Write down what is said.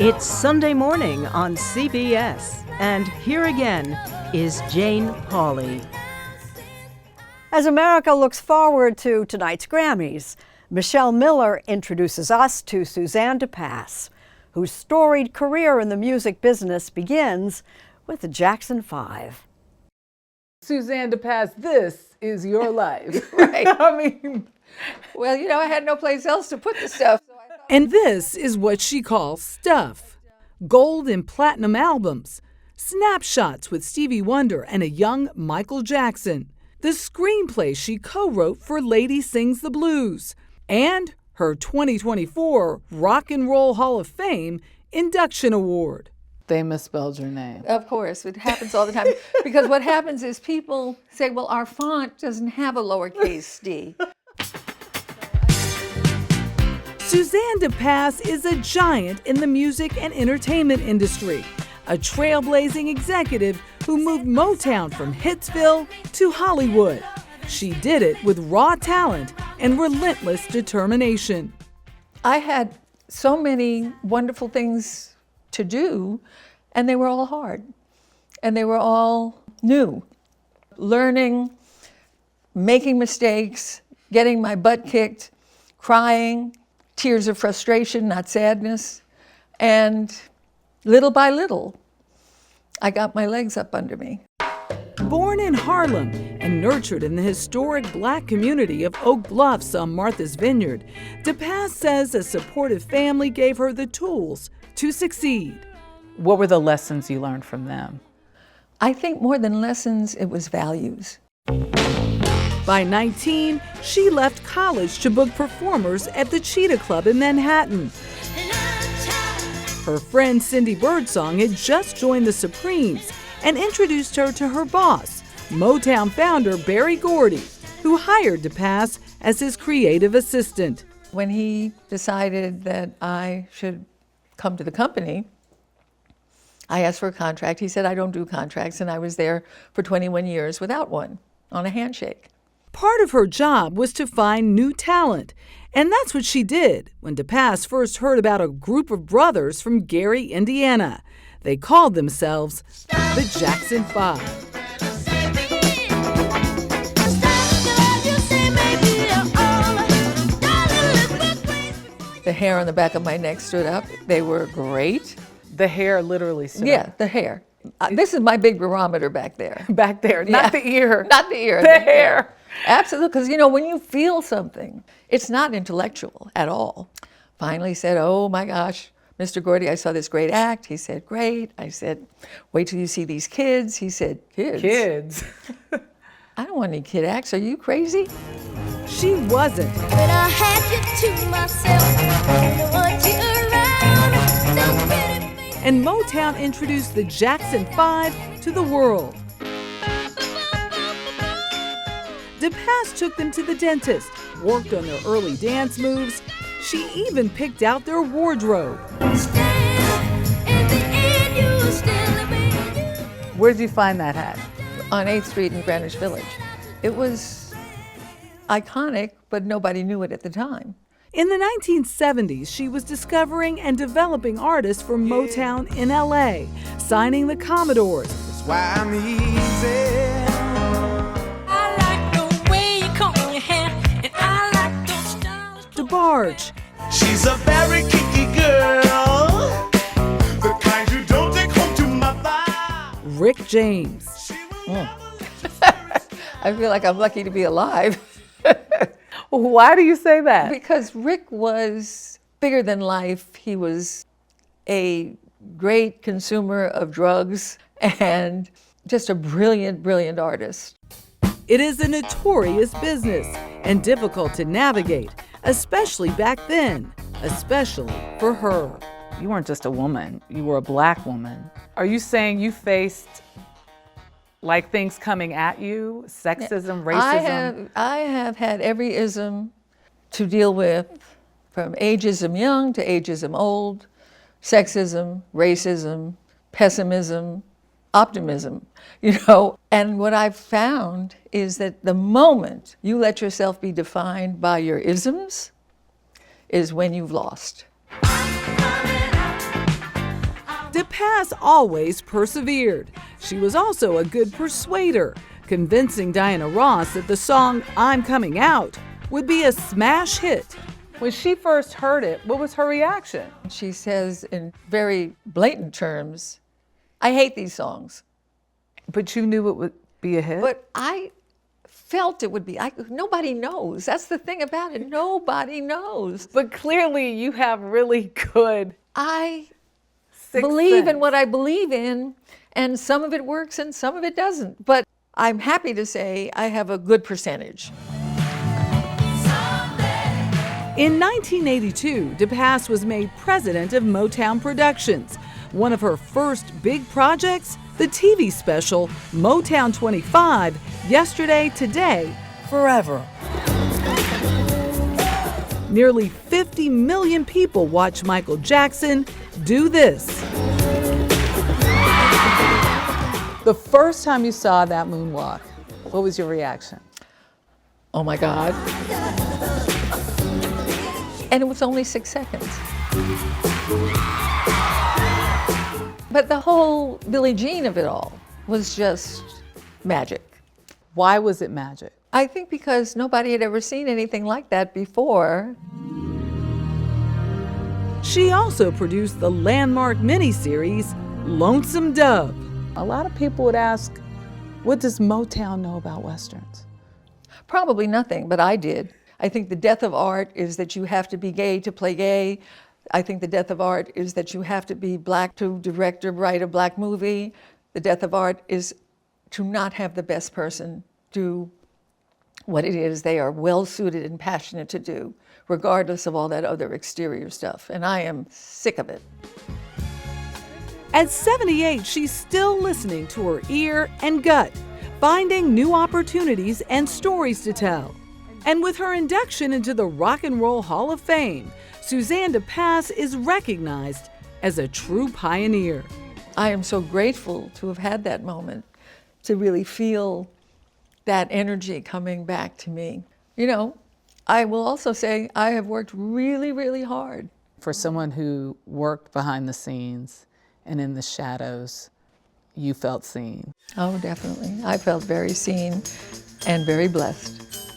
It's Sunday morning on CBS, and here again is Jane Pauley. As America looks forward to tonight's Grammys, Michelle Miller introduces us to Suzanne de Passe, whose storied career in the music business begins with the Jackson 5. Suzanne de Passe, this is your life. Right. I mean, well, I had no place else to put the stuff. And this is what she calls stuff. Gold and platinum albums, snapshots with Stevie Wonder and a young Michael Jackson, the screenplay she co-wrote for Lady Sings the Blues, and her 2024 Rock and Roll Hall of Fame induction award. They misspelled your name. Of course, it happens all the time. Because what happens is people say, well, our font doesn't have a lowercase d. Suzanne de Passe is a giant in the music and entertainment industry, a trailblazing executive who moved Motown from Hitsville to Hollywood. She did it with raw talent and relentless determination. I had so many wonderful things to do, and they were all hard, and they were all new. Learning, making mistakes, getting my butt kicked, crying, tears of frustration, not sadness. And little by little, I got my legs up under me. Born in Harlem and nurtured in the historic Black community of Oak Bluffs on Martha's Vineyard, de Passe says a supportive family gave her the tools to succeed. What were the lessons you learned from them? I think more than lessons, it was values. By 19, she left college to book performers at the Cheetah Club in Manhattan. Her friend Cindy Birdsong had just joined the Supremes and introduced her to her boss, Motown founder Berry Gordy, who hired de Passe as his creative assistant. When he decided that I should come to the company, I asked for a contract. He said, I don't do contracts, and I was there for 21 years without one, on a handshake. Part of her job was to find new talent, and that's what she did when de Passe first heard about a group of brothers from Gary, Indiana. They called themselves the Jackson 5. The hair on the back of my neck stood up. They were great. The hair literally stood up. Yeah, the hair. This is my big barometer back there. Back there, not the ear. Not the ear. The hair. Absolutely, because when you feel something, it's not intellectual at all. Finally said, oh my gosh, Mr. Gordy, I saw this great act. He said, great. I said, wait till you see these kids. He said, kids? Kids. I don't want any kid acts. Are you crazy? She wasn't. But I had you to myself. I don't want you around. Don't get it, baby. And Motown introduced the Jackson 5 to the world. De Passe took them to the dentist, worked on their early dance moves. She even picked out their wardrobe. Where did you find that hat? On 8th Street in Greenwich Village. It was iconic, but nobody knew it at the time. In the 1970s, she was discovering and developing artists for Motown in LA, signing the Commodores. That's why I'm easy. DeBarge. She's a very kinky girl, the kind you don't take home to mother. Rick James. I feel like I'm lucky to be alive. Why do you say that? Because Rick was bigger than life. He was a great consumer of drugs and just a brilliant, brilliant artist. It is a notorious business and difficult to navigate, especially back then, especially for her. You weren't just a woman, you were a Black woman. Are you saying you faced things coming at you, sexism, racism? I have had every ism to deal with, from ageism young to ageism old, sexism, racism, pessimism, optimism, And what I've found is that the moment you let yourself be defined by your isms is when you've lost. De Passe always persevered. She was also a good persuader, convincing Diana Ross that the song I'm Coming Out would be a smash hit. When she first heard it, what was her reaction? She says in very blatant terms, I hate these songs. But you knew it would be a hit? But I felt it would be. Nobody knows. That's the thing about it. Nobody knows. But clearly you have really good I sixth believe in sense. what I believe in, and some of it works and some of it doesn't. But I'm happy to say I have a good percentage. In 1982, De Passe was made president of Motown Productions. One of her first big projects, the TV special Motown 25, Yesterday, Today, Forever. Nearly 50 million people watch Michael Jackson do this. The first time you saw that moonwalk, what was your reaction? Oh my God. And it was only 6 seconds. But the whole Billie Jean of it all was just magic. Why was it magic? I think because nobody had ever seen anything like that before. She also produced the landmark miniseries Lonesome Dove. A lot of people would ask, what does Motown know about Westerns? Probably nothing, but I did. I think the death of art is that you have to be gay to play gay. I think the death of art is that you have to be black to direct or write a black movie. The death of art is to not have the best person do what it is they are well suited and passionate to do, regardless of all that other exterior stuff. And I am sick of it. At 78, she's still listening to her ear and gut, finding new opportunities and stories to tell. And with her induction into the Rock and Roll Hall of Fame, Suzanne de Passe is recognized as a true pioneer. I am so grateful to have had that moment, to really feel that energy coming back to me. You know, I will also say I have worked really, really hard. For someone who worked behind the scenes and in the shadows, you felt seen. Oh, definitely. I felt very seen and very blessed.